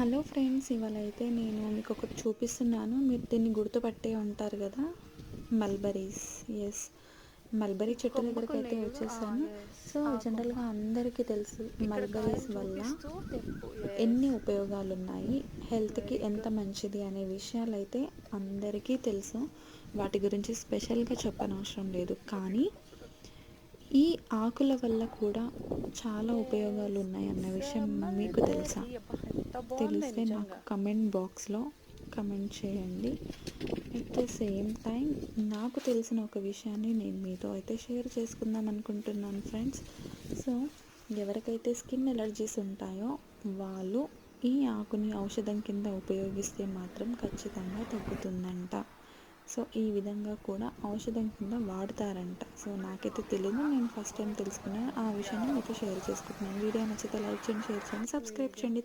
Hello friends, ఇవాళ అయితే నేను మీకు ఒకటి చూపిస్తున్నాను. మీరు దీన్ని గుర్తుపట్టే ఉంటారు కదా, మల్బరీస్. ఎస్, మల్బరీ చెట్టు దగ్గరికి అయితే కొమ్మకున్నాయి చూడు. వచ్చేసాను. ఎస్, సో ఆ కొమ్మ జనరల్గా అందరికీ తెలుసు ఇక్కడ మల్బరీస్ కాయలు వల్ల చూపిస్తూ తెంపు. ఎన్ని ఎస్, ఉపయోగాలు ఉన్నాయి, హెల్త్కి వెరీ ఎంత గుడ్. మంచిది అనే విషయాలు అయితే అందరికీ తెలుసు. వాటి గురించి స్పెషల్గా చెప్పనవసరం లేదు. కానీ ఈ ఆకుల వల్ల కూడా చాలా ఉపయోగాలు ఎస్, ఉన్నాయన్న ఇట్స్ విషయం మీకు తెలుసా? మల్బరీ. అబ్బా, ఎంత బాగుంది తెలిస్తే నాకు నిజంగా. కమెంట్ బాక్స్లో కమెంట్ చేయండి. అట్ ద సేమ్ టైం నాకు తెలిసిన ఒక విషయాన్ని నేను మీతో అయితే షేర్ చేసుకుందాం అనుకుంటున్నాను ఫ్రెండ్స్. సో ఎవరికైతే స్కిన్ ఎలర్జీస్ ఉంటాయో వాళ్ళు ఈ ఆకుని ఔషధం కింద ఉపయోగిస్తే మాత్రం ఖచ్చితంగా తగ్గుతుందంట. సో ఈ విధంగా కూడా ఔషధం కింద వాడతారంట. సో నాకైతే తెలీదు, నేను ఫస్ట్ టైం తెలుసుకున్నాను. ఆ విషయాన్ని మీతో షేర్ చేసుకుంటున్నాను. వీడియో నచ్చితే లైక్ చేయండి, షేర్ చేయండి, సబ్స్క్రైబ్ చేయండి.